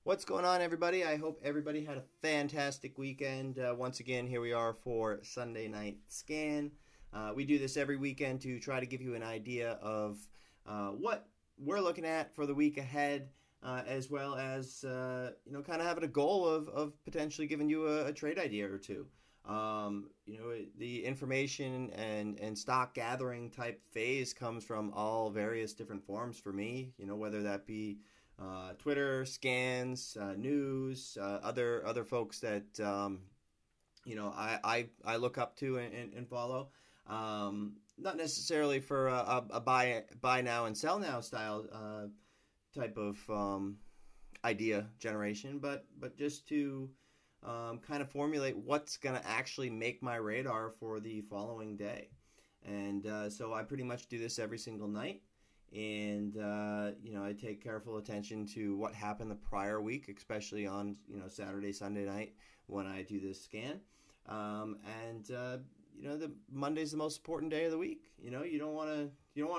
What's going on, everybody? I hope everybody had a fantastic weekend. Once again, here we are for Sunday Night Scan. We do this every weekend to try to give you an idea of what we're looking at for the week ahead, as well as kind of having a goal of potentially giving you a trade idea or two. The information and stock gathering type phase comes from all various different forms for me. Whether that be Twitter, scans, news, other folks that I look up to and follow. Not necessarily for a buy now and sell now style type of idea generation, but just to kind of formulate what's going to actually make my radar for the following day. And so I pretty much do this every single night. And I take careful attention to what happened the prior week, especially on Saturday, Sunday night when I do this scan. The Monday's the most important day of the week. You don't want to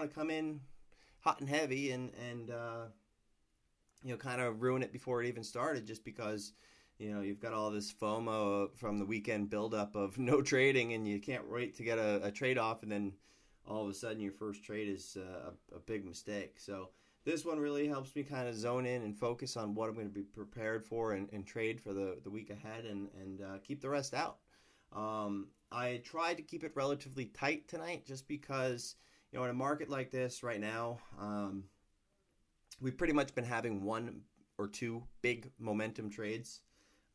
come in hot and heavy and kind of ruin it before it even started, just because you've got all this FOMO from the weekend buildup of no trading, and you can't wait to get a trade off, and then all of a sudden your first trade is a big mistake. So this one really helps me kind of zone in and focus on what I'm going to be prepared for and trade for the week ahead, and keep the rest out. I tried to keep it relatively tight tonight just because, in a market like this right now, we've pretty much been having one or two big momentum trades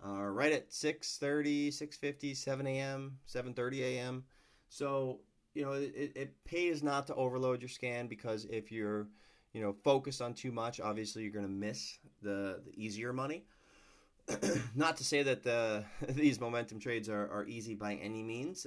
right at 6:30, 6:50, 7 a.m., 7:30 a.m. So it pays not to overload your scan, because if you're, focused on too much, obviously you're going to miss the easier money. Not to say that these momentum trades are easy by any means.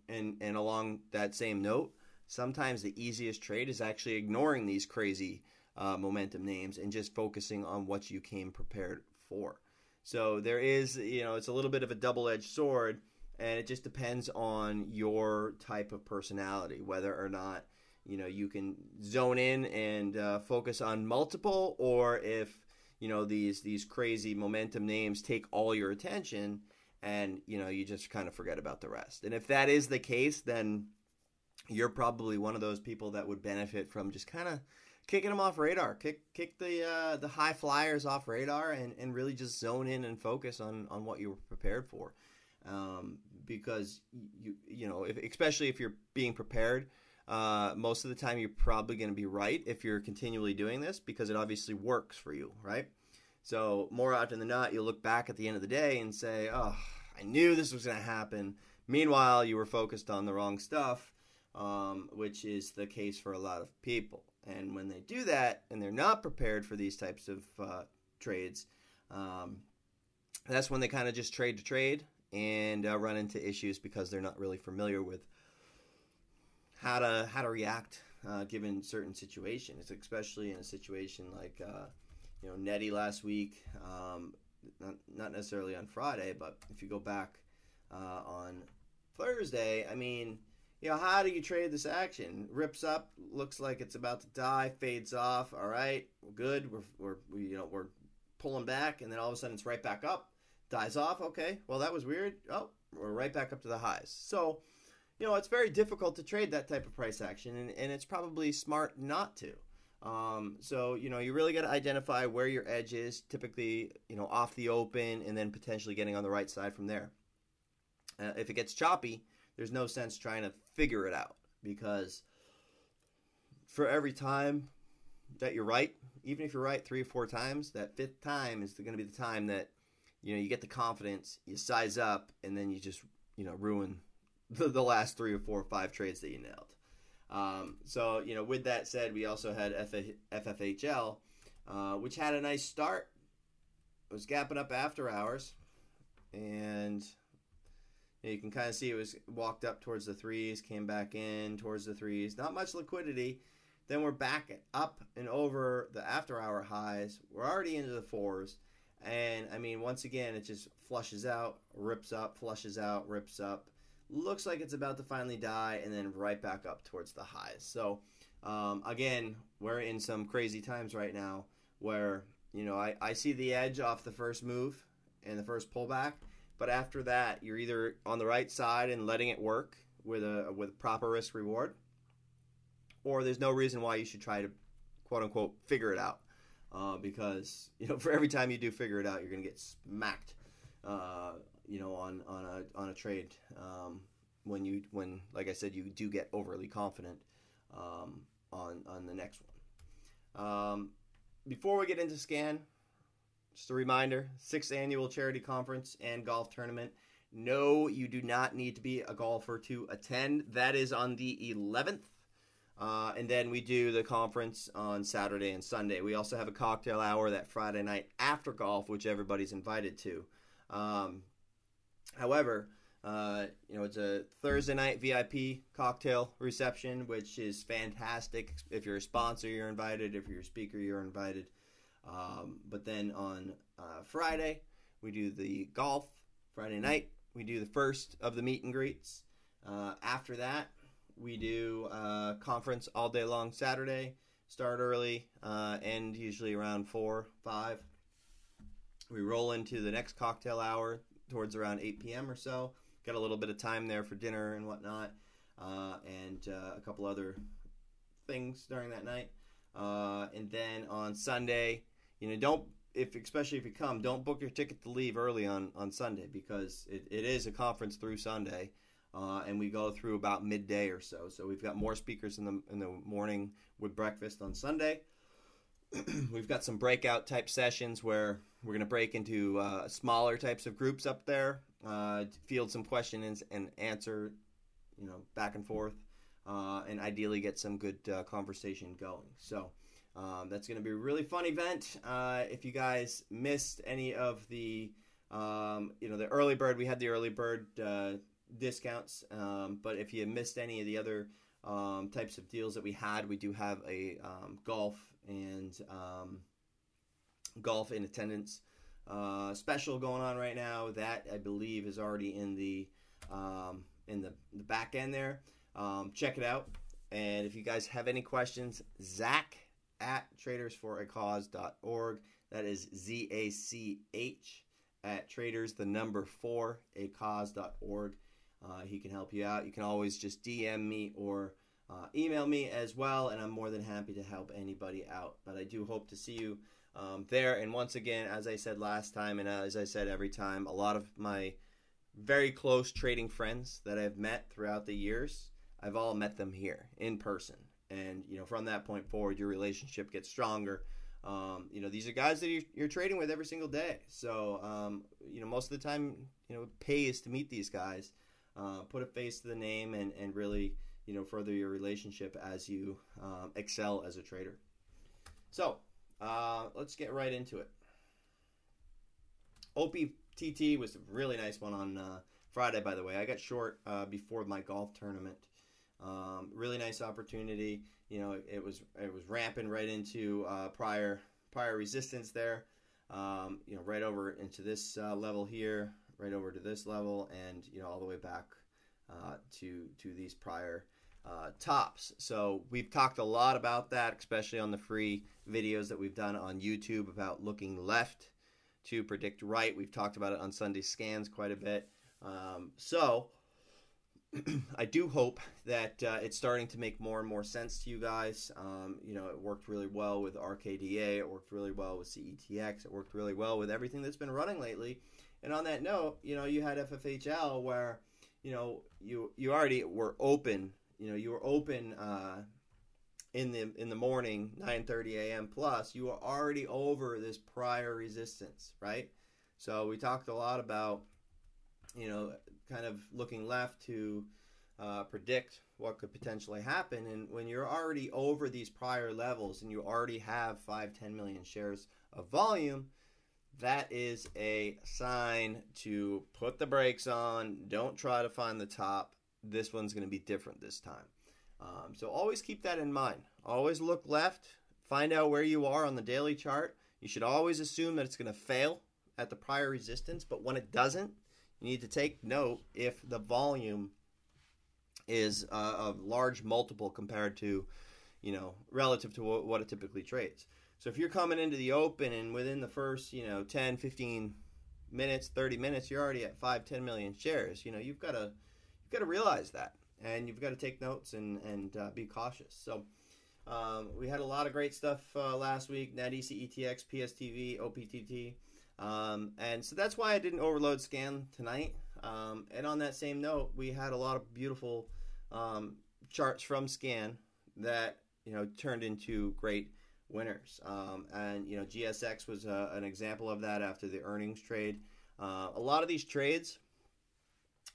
And along that same note, sometimes the easiest trade is actually ignoring these crazy momentum names and just focusing on what you came prepared for. So there is, it's a little bit of a double-edged sword. And it just depends on your type of personality, whether or not, you can zone in and focus on multiple, or if, these crazy momentum names take all your attention and, you just kind of forget about the rest. And if that is the case, then you're probably one of those people that would benefit from just kind of kicking them off radar, kick the high flyers off radar, and really just zone in and focus on what you were prepared for. Because especially if you're being prepared, most of the time you're probably going to be right if you're continually doing this, because it obviously works for you, right? So more often than not, you'll look back at the end of the day and say, "Oh, I knew this was going to happen." Meanwhile, you were focused on the wrong stuff, which is the case for a lot of people. And when they do that and they're not prepared for these types of trades, that's when they kind of just trade to trade and run into issues because they're not really familiar with how to react given certain situations, especially in a situation like Netty last week. Not necessarily on Friday, but if you go back on Thursday, I mean, how do you trade this action? Rips up, looks like it's about to die, fades off. All right, we're good. We're pulling back, and then all of a sudden it's right back up. Dies off. Okay, well, that was weird. Oh, we're right back up to the highs. So, it's very difficult to trade that type of price action, and it's probably smart not to. So, you really got to identify where your edge is, typically, off the open, and then potentially getting on the right side from there. If it gets choppy, there's no sense trying to figure it out, because for every time that you're right, even if you're right 3 or 4 times, that 5th time is going to be the time that you get the confidence, you size up, and then you just, ruin the last 3 or 4 or 5 trades that you nailed. So, with that said, we also had FFHL, which had a nice start. It was gapping up after hours, and you can kind of see it was walked up towards the 3s, came back in towards the 3s. Not much liquidity. Then we're back up and over the after hour highs. We're already into the 4s. And, I mean, once again, it just flushes out, rips up, flushes out, rips up. Looks like it's about to finally die, and then right back up towards the highs. So, again, we're in some crazy times right now where I see the edge off the first move and the first pullback, but after that, you're either on the right side and letting it work with proper risk reward, or there's no reason why you should try to quote unquote figure it out, because for every time you do figure it out, you're gonna get smacked, on a trade, when like I said, you do get overly confident on the next one. Before we get into Scan, just a reminder, 6th annual charity conference and golf tournament. No, you do not need to be a golfer to attend. That is on the 11th. And then we do the conference on Saturday and Sunday. We also have a cocktail hour that Friday night after golf, which everybody's invited to. However, it's a Thursday night VIP cocktail reception, which is fantastic. If you're a sponsor, you're invited. If you're a speaker, you're invited. But then on Friday, we do the golf. Friday night, we do the first of the meet and greets. After that, we do conference all day long Saturday. Start early, end usually around 4, 5. We roll into the next cocktail hour towards around 8 p.m. or so. Got a little bit of time there for dinner and whatnot, and a couple other things during that night. And then on Sunday, especially if you come, don't book your ticket to leave early on Sunday, because it is a conference through Sunday, and we go through about midday or so. So we've got more speakers in the morning with breakfast on Sunday. We've got some breakout type sessions where we're going to break into smaller types of groups up there, field some questions and answer, back and forth, and ideally get some good conversation going. So that's going to be a really fun event. If you guys missed any of the early bird, we had the early bird discounts, but if you missed any of the other types of deals that we had, we do have a golf in attendance special going on right now. That I believe is already in the back end there. Check it out. And if you guys have any questions, Zach at tradersforacause.org. That is ZACH at traders4acause.org. He can help you out. You can always just DM me or email me as well, and I'm more than happy to help anybody out. But I do hope to see you there. And once again, as I said last time, and as I said every time, a lot of my very close trading friends that I've met throughout the years, I've all met them here in person. And from that point forward, your relationship gets stronger. These are guys that you're trading with every single day. So most of the time, it pays to meet these guys, put a face to the name, and really further your relationship as you excel as a trader. So let's get right into it. OPTT was a really nice one on Friday, by the way. I got short before my golf tournament. Really nice opportunity. It was ramping right into prior resistance there. Right over into this level here, right over to this level, and all the way back to these prior tops. So we've talked a lot about that, especially on the free videos that we've done on YouTube about looking left to predict right. We've talked about it on Sunday Scans quite a bit. So I do hope that it's starting to make more and more sense to you guys. It worked really well with RKDA. It worked really well with CETX. It worked really well with everything that's been running lately. And on that note, you had FFHL where, you already were open. You were open in the morning, 9:30 a.m. plus. You were already over this prior resistance, right? So we talked a lot about, kind of looking left to predict what could potentially happen. And when you're already over these prior levels and you already have 5-10 million shares of volume, that is a sign to put the brakes on. Don't try to find the top. This one's going to be different this time. So always keep that in mind. Always look left. Find out where you are on the daily chart. You should always assume that it's going to fail at the prior resistance, but when it doesn't, you need to take note if the volume is a large multiple compared to, relative to what it typically trades. So if you're coming into the open and within the first, 10, 15 minutes, 30 minutes, you're already at 5, 10 million shares. You've got to realize that, and you've got to take notes and be cautious. So we had a lot of great stuff last week: NetEasy, ETX, PSTV, OPTT, and so that's why I didn't overload Scan tonight. And on that same note, we had a lot of beautiful charts from Scan that turned into great winners. And GSX was an example of that after the earnings trade. A lot of these trades,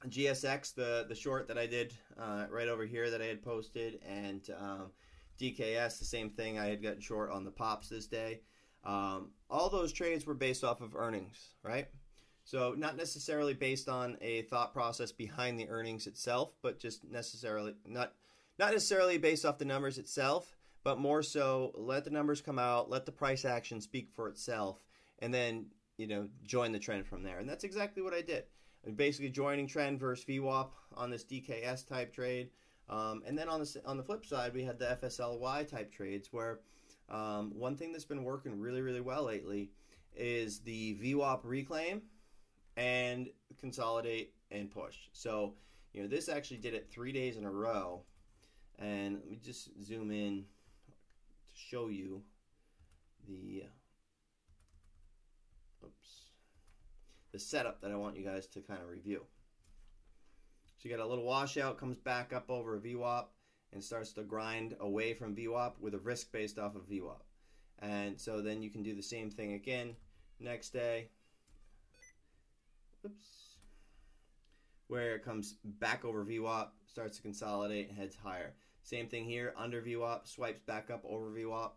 GSX, the short that I did right over here that I had posted, and DKS, the same thing, I had gotten short on the pops this day. All those trades were based off of earnings, right? So not necessarily based on a thought process behind the earnings itself, but just not necessarily based off the numbers itself, but more so let the numbers come out, let the price action speak for itself, and then join the trend from there. And that's exactly what I did. I'm basically joining trend versus VWAP on this DKS type trade. And then on the flip side, we had the FSLY type trades where one thing that's been working really, really well lately is the VWAP reclaim and consolidate and push. So, this actually did it 3 days in a row. And let me just zoom in to show you the setup that I want you guys to kind of review. So you got a little washout, comes back up over a VWAP and starts to grind away from VWAP with a risk based off of VWAP. And so then you can do the same thing again next day. Where it comes back over VWAP, starts to consolidate and heads higher. Same thing here, under VWAP, swipes back up over VWAP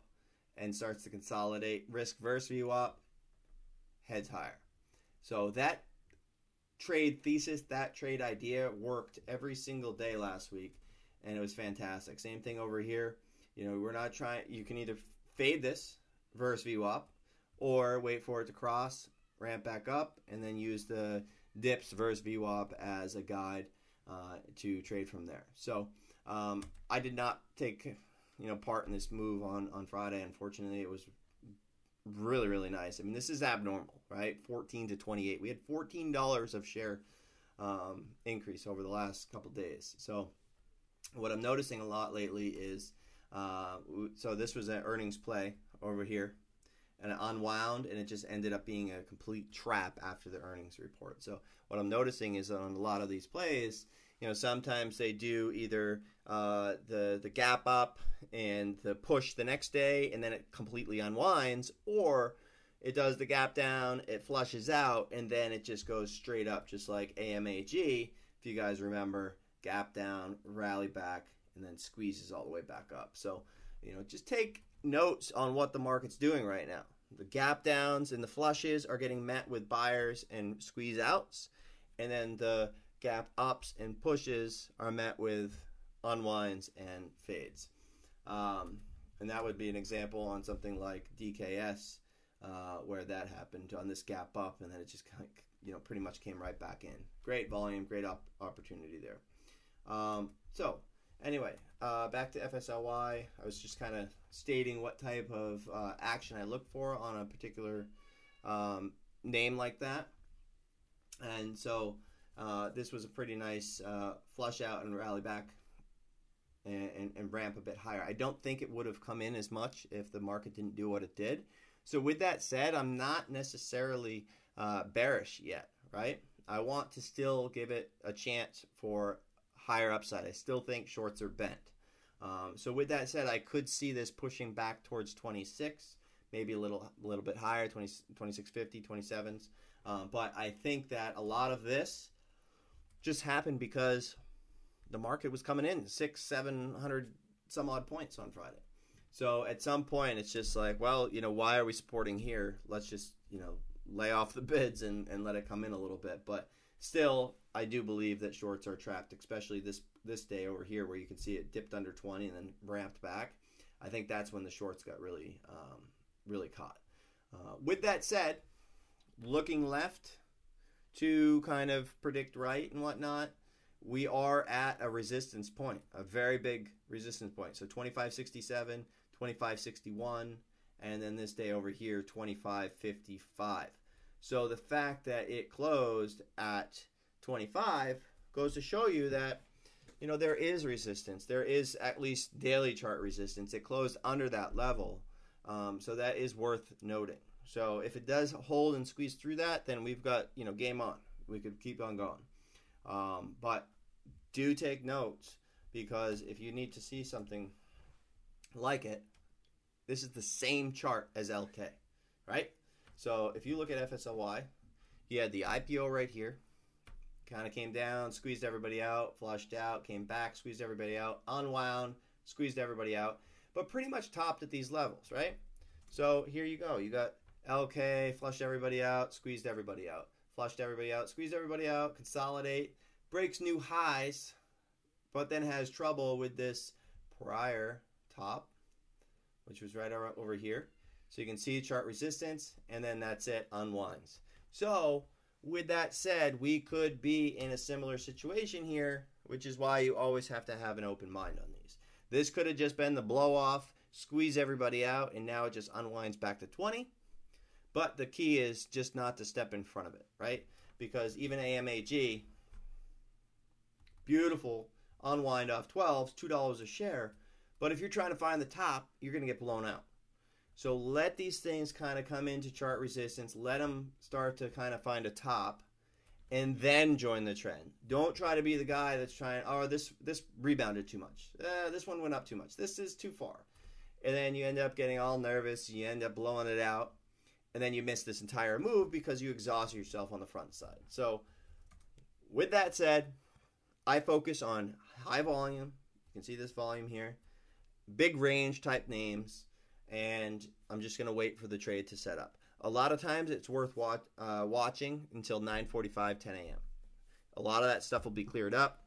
and starts to consolidate. Risk versus VWAP, heads higher. So that trade thesis, that trade idea worked every single day last week, and it was fantastic. Same thing over here. We're not trying, you can either fade this versus VWAP or wait for it to cross, ramp back up, and then use the dips versus VWAP as a guide to trade from there. So I did not take part in this move on Friday. Unfortunately, it was really, really nice. I mean, this is abnormal, right? 14 to 28. We had $14 of share increase over the last couple days. So what I'm noticing a lot lately is, so this was an earnings play over here, and it unwound, and it just ended up being a complete trap after the earnings report. So what I'm noticing is on a lot of these plays, sometimes they do either the gap up and the push the next day, and then it completely unwinds, or it does the gap down, it flushes out, and then it just goes straight up, just like AMAG. If you guys remember, gap down, rally back, and then squeezes all the way back up. So, just take notes on what the market's doing right now. The gap downs and the flushes are getting met with buyers and squeeze outs, and then the gap ups and pushes are met with unwinds and fades. And that would be an example on something like DKS, where that happened on this gap up, and then it just pretty much came right back in. Great volume, great opportunity there. So anyway, back to FSLY. I was just kind of stating what type of action I look for on a particular name like that. And so this was a pretty nice flush out and rally back and ramp a bit higher. I don't think it would have come in as much if the market didn't do what it did. So with that said, I'm not necessarily bearish yet, right? I want to still give it a chance for higher upside. I still think shorts are bent. So with that said, I could see this pushing back towards 26, maybe a little bit higher, 26.50, 27s. But I think that a lot of this just happened because the market was coming in 600-700 some odd points on Friday. So at some point, it's just like, well, why are we supporting here? Let's just, lay off the bids and let it come in a little bit. But still, I do believe that shorts are trapped, especially this day over here where you can see it dipped under 20 and then ramped back. I think that's when the shorts got really caught. With that said, looking left to kind of predict right and whatnot, we are at a resistance point, a very big resistance point. So 25.67, 25.61, and then this day over here 25.55. So the fact that it closed at 25 goes to show you that, you know, there is resistance. There is at least daily chart resistance. It closed under that level, so that is worth noting. So if it does hold and squeeze through that, then we've got, you know, game on. We could keep on going, but do take notes, because if you need to see something like it, this is the same chart as LK, right? So if you look at FSLY, you had the IPO right here, kind of came down, squeezed everybody out, flushed out, came back, squeezed everybody out, unwound, squeezed everybody out, but pretty much topped at these levels, right? So here you go. You got LK, flushed everybody out, squeezed everybody out, flushed everybody out, squeezed everybody out, consolidate, breaks new highs, but then has trouble with this prior top, which was right over here. So you can see chart resistance, and then that's it, unwinds. So with that said, we could be in a similar situation here, which is why you always have to have an open mind on these. This could have just been the blow off, squeeze everybody out, and now it just unwinds back to 20. But the key is just not to step in front of it, right? Because even AMAG, beautiful unwind off 12s, $2 a share. But if you're trying to find the top, you're going to get blown out. So let these things kind of come into chart resistance. Let them start to kind of find a top, and then join the trend. Don't try to be the guy that's trying, oh, this rebounded too much. This one went up too much. This is too far. And then you end up getting all nervous. You end up blowing it out. And then you miss this entire move because you exhaust yourself on the front side. So with that said, I focus on high volume. You can see this volume here. Big range type names. And I'm just going to wait for the trade to set up. A lot of times it's worth watching until 9:45, 10 a.m. A lot of that stuff will be cleared up.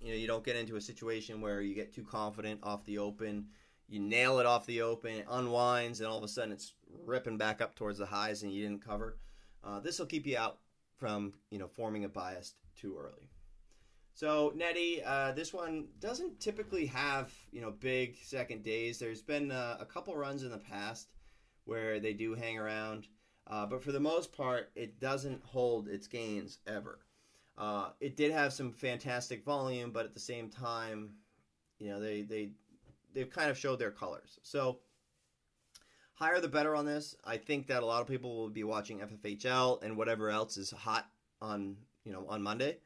You know, you don't get into a situation where you get too confident off the open. You nail it off the open, it unwinds, and all of a sudden it's ripping back up towards the highs and you didn't cover. This will keep you out from, you know, forming a bias too early. So Netty, this one doesn't typically have, you know, big second days. There's been a couple runs in the past where they do hang around, but for the most part, it doesn't hold its gains ever. It did have some fantastic volume, but at the same time, you know, they've kind of showed their colors. So higher the better on this. I think that a lot of people will be watching FFHL and whatever else is hot on, you know, on Monday.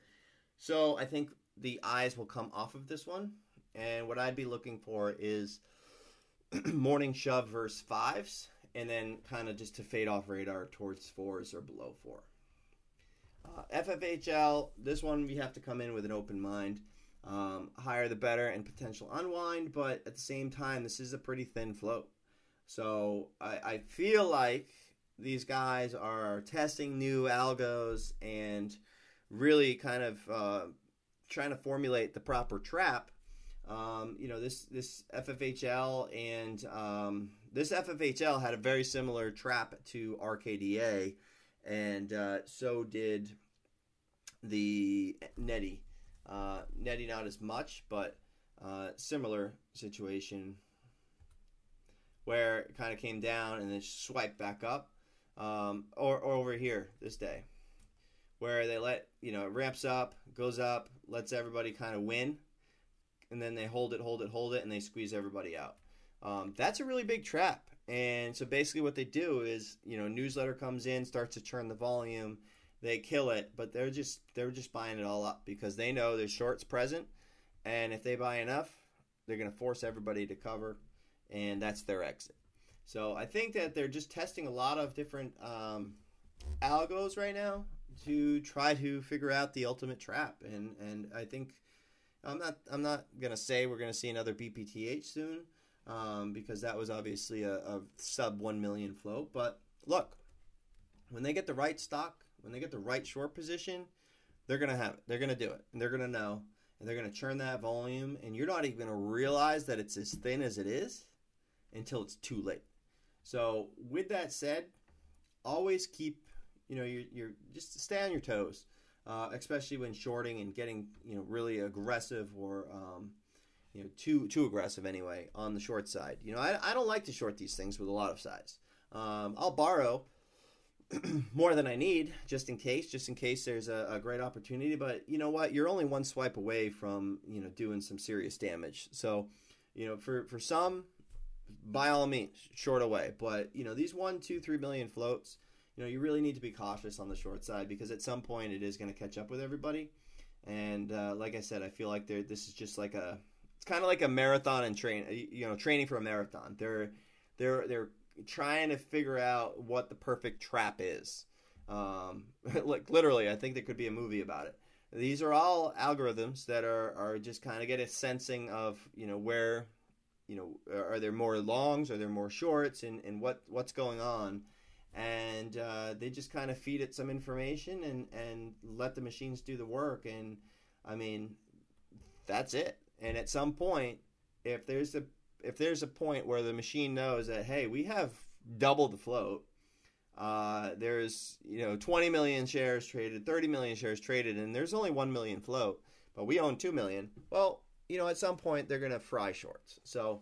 So I think the eyes will come off of this one. And what I'd be looking for is morning shove versus 5s, and then kind of just to fade off radar towards 4s or below 4. FFHL, this one we have to come in with an open mind. Higher the better and potential unwind, but at the same time, this is a pretty thin float. So I feel like these guys are testing new algos and really kind of trying to formulate the proper trap. You know, this FFHL and this FFHL had a very similar trap to RKDA, and so did the Netty. Netty not as much, but similar situation where it kind of came down and then swiped back up, or over here this day, where they let, you know, it ramps up, goes up, lets everybody kind of win, and then they hold it, and they squeeze everybody out. That's a really big trap. And so basically what they do is, you know, newsletter comes in, starts to turn the volume, they kill it, but they're just buying it all up because they know there's shorts present, and if they buy enough, they're going to force everybody to cover, and that's their exit. So I think that they're just testing a lot of different algos right now to try to figure out the ultimate trap, and I think I'm not going to say we're going to see another BPTH soon, because that was obviously a sub 1 million float. But look, when they get the right stock, when they get the right short position, they're going to have it. They're going to do it. And they're going to know. And they're going to churn that volume. And you're not even going to realize that it's as thin as it is until it's too late. So with that said, always keep, you know, you're just stay on your toes, especially when shorting and getting, you know, really aggressive or too aggressive anyway on the short side. I don't like to short these things with a lot of size. I'll borrow more than I need just in case there's a great opportunity. But you know what? You're only one swipe away from doing some serious damage. So for some, by all means, short away. But these 1, 2, 3 million floats, you really need to be cautious on the short side, because at some point it is going to catch up with everybody. And like I said, I feel like this is just like it's kind of like a marathon and training for a marathon. They're trying to figure out what the perfect trap is. Like literally, I think there could be a movie about it. These are all algorithms that are just kind of get a sensing of where are there more longs, are there more shorts, and what's going on. And they just kind of feed it some information and let the machines do the work. And I mean, that's it. And at some point, if there's a point where the machine knows that, hey, we have double the float, there's 20 million shares traded, 30 million shares traded, and there's only 1 million float, but we own 2 million. Well, at some point they're gonna fry shorts. So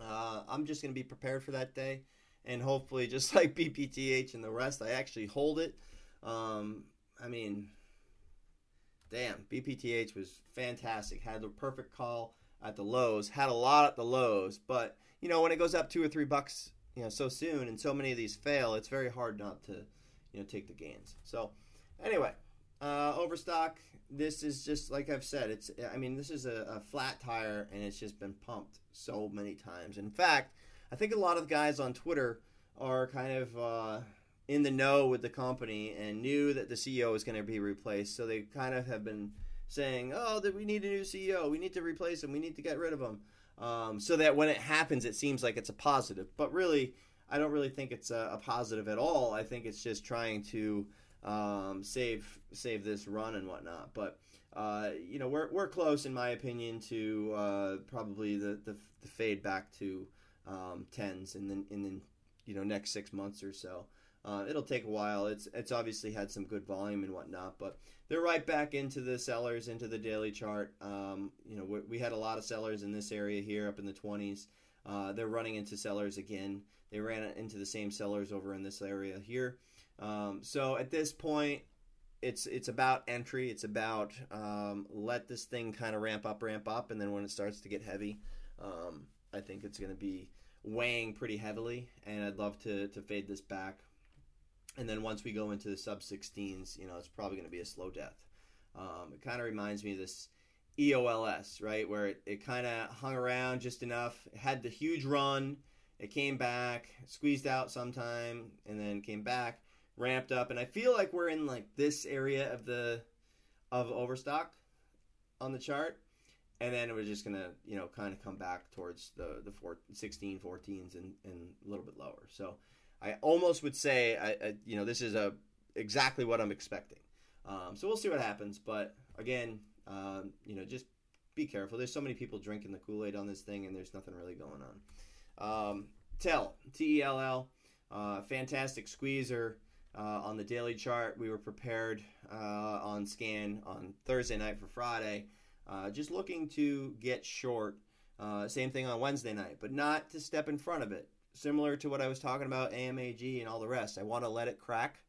I'm just gonna be prepared for that day. And hopefully, just like BPTH and the rest, I actually hold it. I mean, damn, BPTH was fantastic. Had the perfect call at the lows. Had a lot at the lows. But, when it goes up $2 or $3, so soon, and so many of these fail, it's very hard not to, take the gains. So, anyway, Overstock, this is just, like I've said, this is a flat tire, and it's just been pumped so many times. In fact, I think a lot of guys on Twitter are kind of in the know with the company and knew that the CEO was going to be replaced. So they kind of have been saying, that we need a new CEO. We need to replace him. We need to get rid of him. So that when it happens, it seems like it's a positive. But really, I don't really think it's a positive at all. I think it's just trying to save this run and whatnot. But, we're close, in my opinion, to probably the fade back to 10s and then next 6 months or so. It'll take a while. It's obviously had some good volume and whatnot, but they're right back into the sellers, into the daily chart. We had a lot of sellers in this area here up in the 20s. They're running into sellers again. They ran into the same sellers over in this area here. So at this point, it's about entry. It's about let this thing kind of ramp up, and then when it starts to get heavy, I think it's going to be weighing pretty heavily, and I'd love to fade this back. And then once we go into the sub 16s, it's probably going to be a slow death. It kind of reminds me of this EOLS, right, where it kind of hung around just enough. It had the huge run. It came back, squeezed out sometime, and then came back, ramped up. And I feel like we're in like this area of Overstock on the chart. And then it was just going to, kind of come back towards the 16, 14s and a little bit lower. So I almost would say, this is exactly what I'm expecting. So we'll see what happens. But again, just be careful. There's so many people drinking the Kool-Aid on this thing, and there's nothing really going on. TELL, fantastic squeezer on the daily chart. We were prepared on scan on Thursday night for Friday. Just looking to get short. Same thing on Wednesday night, but not to step in front of it. Similar to what I was talking about, AMAG and all the rest. I want to let it crack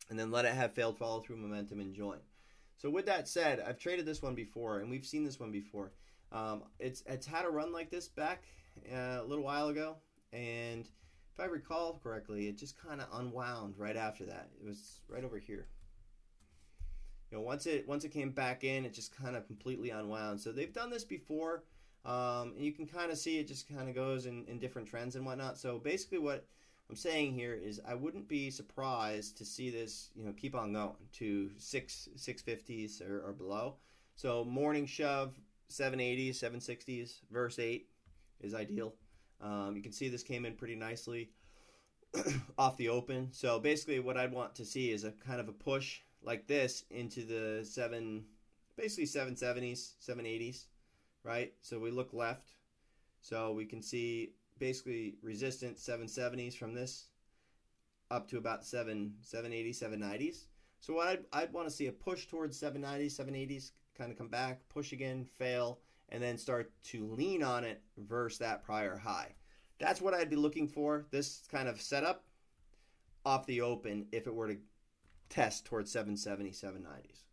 and then let it have failed follow-through momentum and join. So with that said, I've traded this one before, and we've seen this one before. It's had a run like this back a little while ago, and if I recall correctly, it just kind of unwound right after that. It was right over here. Once it came back in, it just kind of completely unwound. So they've done this before, and you can kind of see it just kind of goes in different trends and whatnot. So basically what I'm saying here is I wouldn't be surprised to see this, keep on going to 650s or below. So morning shove, 780s, 760s, verse 8 is ideal. You can see this came in pretty nicely off the open. So basically what I'd want to see is a kind of a push like this into the 770s, 780s, right? So we look left. So we can see basically resistance 770s from this up to about 780, 790s. So what I'd want to see a push towards 790s, 780s, kind of come back, push again, fail, and then start to lean on it versus that prior high. That's what I'd be looking for, this kind of setup off the open if it were to test towards 770, 790s.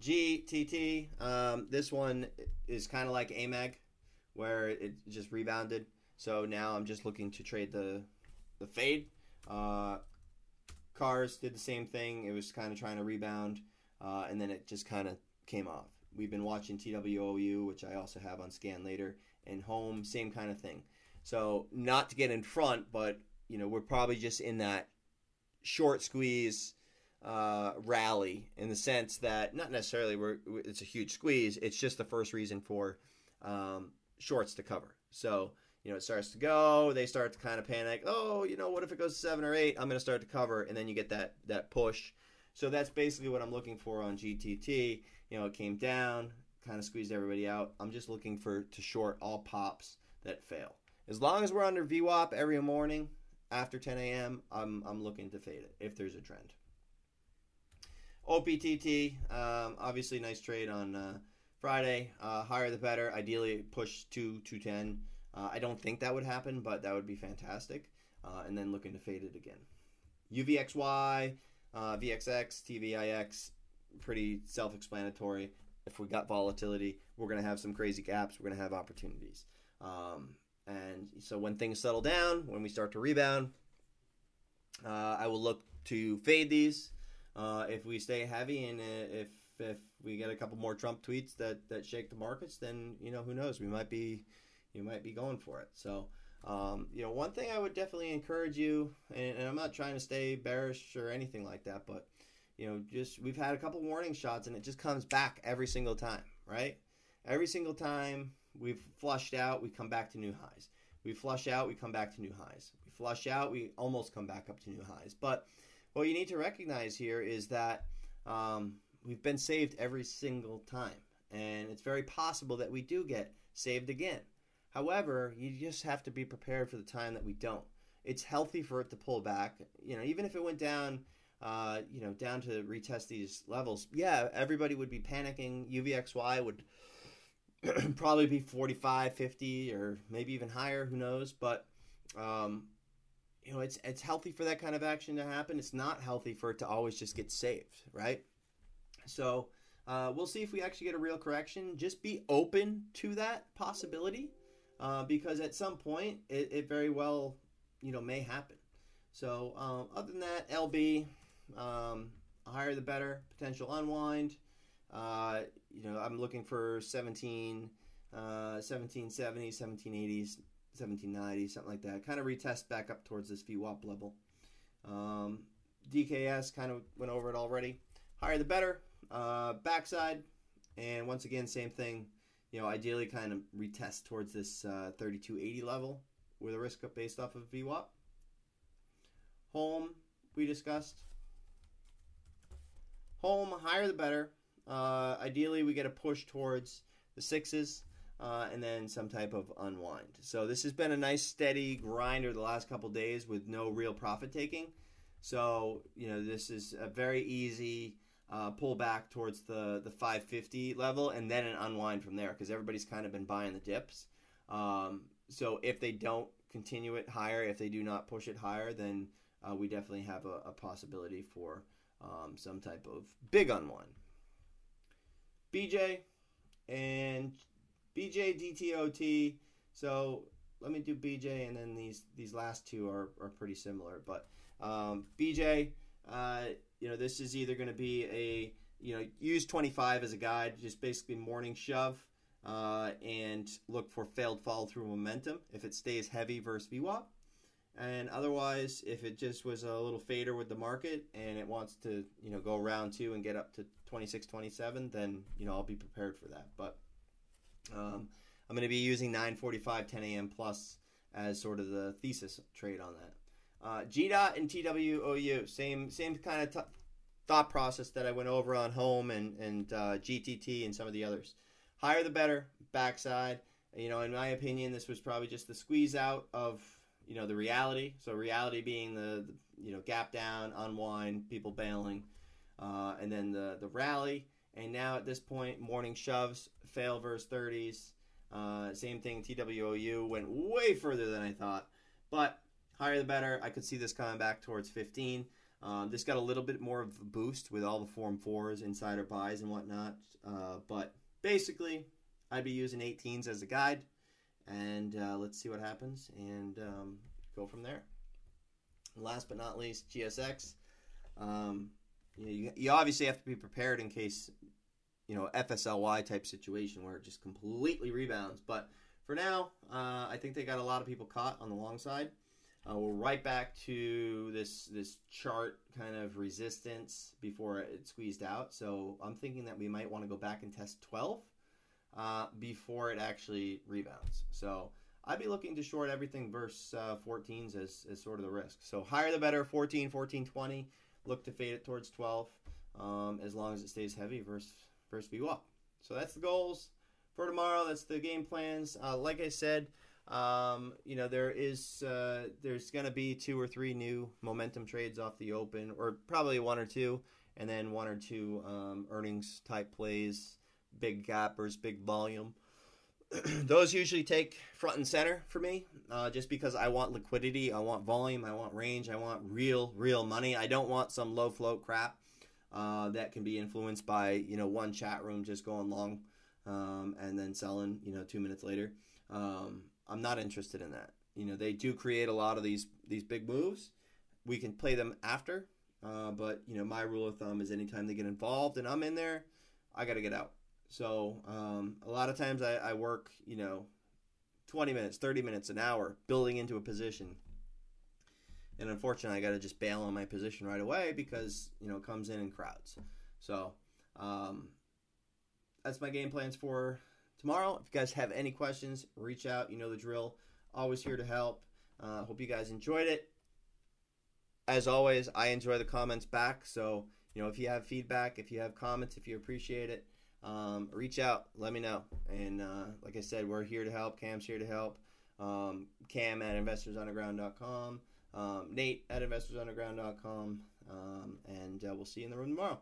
GTT, this one is kind of like AMAG, where it just rebounded. So now I'm just looking to trade the fade. Cars did the same thing. It was kind of trying to rebound, and then it just kind of came off. We've been watching TWOU, which I also have on Scan Later, and Home, same kind of thing. So not to get in front, but we're probably just in that short squeeze rally, in the sense that not necessarily it's a huge squeeze. It's just the first reason for shorts to cover. So it starts to go, they start to kind of panic. Oh, what if it goes to 7 or 8? I'm going to start to cover, and then you get that push. So that's basically what I'm looking for on GTT. It came down, kind of squeezed everybody out. I'm just looking to short all pops that fail. As long as we're under VWAP every morning after 10 a.m., I'm looking to fade it if there's a trend. OPTT, obviously nice trade on Friday. Higher the better. Ideally push to 210. I don't think that would happen, but that would be fantastic. And then looking to fade it again. UVXY, VXX, TVIX, pretty self-explanatory. If we got volatility, we're going to have some crazy gaps. We're going to have opportunities. And so when things settle down, when we start to rebound, I will look to fade these. If we stay heavy, and if we get a couple more Trump tweets that shake the markets, then who knows, we might be going for it. So one thing I would definitely encourage you, and I'm not trying to stay bearish or anything like that, but just we've had a couple warning shots, and it just comes back every single time, right? Every single time we've flushed out, we come back to new highs. We flush out, we come back to new highs. We flush out, we almost come back up to new highs. But what you need to recognize here is that we've been saved every single time, and it's very possible that we do get saved again. However, you just have to be prepared for the time that we don't. It's healthy for it to pull back. Even if it went down, down to retest these levels, yeah, everybody would be panicking. UVXY would probably be 45, 50, or maybe even higher. Who knows? But it's healthy for that kind of action to happen. It's not healthy for it to always just get saved, right? So we'll see if we actually get a real correction. Just be open to that possibility, because at some point it very well may happen. So other than that, LB, higher the better, potential unwind. I'm looking for 1770s, 1780s, 1790s, something like that. Kind of retest back up towards this VWAP level. DKS, kind of went over it already. Higher the better. Backside, and once again, same thing. Ideally kind of retest towards this 3280 level with a risk up based off of VWAP. Home, we discussed. Home, higher the better. Ideally, we get a push towards the 6s, and then some type of unwind. So this has been a nice steady grinder the last couple days with no real profit taking. So this is a very easy pull back towards the 550 level, and then an unwind from there, because everybody's kind of been buying the dips. So if they don't continue it higher, if they do not push it higher, then we definitely have a possibility for some type of big unwind. BJ and BJ DTOT. So let me do BJ, and then these last two are pretty similar. But BJ, this is either going to be a use 25 as a guide, just basically morning shove, and look for failed follow through momentum if it stays heavy versus VWAP. And otherwise, if it just was a little fader with the market and it wants to, go round 2 and get up to 26, 27, then, I'll be prepared for that. But I'm going to be using 9:45, 10 a.m. plus as sort of the thesis trade on that. GDOT and TWOU, same kind of thought process that I went over on Home and GTT and some of the others. Higher the better, backside. In my opinion, this was probably just the squeeze out of the reality. So reality being the gap down, unwind, people bailing, and then the rally. And now at this point, morning shoves, fail versus 30s. Same thing, TWOU went way further than I thought. But higher the better. I could see this coming back towards 15. This got a little bit more of a boost with all the Form 4s, insider buys, and whatnot. But basically, I'd be using 18s as a guide. And let's see what happens and go from there. Last but not least, GSX. You obviously have to be prepared in case, FSLY type situation where it just completely rebounds. But for now, I think they got a lot of people caught on the long side. We're right back to this chart kind of resistance before it squeezed out. So I'm thinking that we might want to go back and test 12 before it actually rebounds. So I'd be looking to short everything versus 14s as sort of the risk. So higher the better, 14, 14, 20. Look to fade it towards 12 as long as it stays heavy versus VWAP. So that's the goals for tomorrow. That's the game plans. Like I said, there's going to be 2 or 3 new momentum trades off the open, or probably 1 or 2, and then 1 or 2 earnings type plays, big gappers, big volume. Those usually take front and center for me, just because I want liquidity, I want volume, I want range, I want real money. I don't want some low float crap that can be influenced by one chat room just going long and then selling 2 minutes later. I'm not interested in that. They do create a lot of these big moves. We can play them after, but my rule of thumb is anytime they get involved and I'm in there, I got to get out. So a lot of times I work 20 minutes, 30 minutes, an hour building into a position, and unfortunately I got to just bail on my position right away because it comes in crowds. So that's my game plans for tomorrow. If you guys have any questions, reach out. You know the drill. Always here to help. Hope you guys enjoyed it. As always, I enjoy the comments back. So if you have feedback, if you have comments, if you appreciate it, reach out, let me know. And like I said, we're here to help. Cam's here to help. Cam at investorsunderground.com, Nate at investorsunderground.com, and we'll see you in the room tomorrow.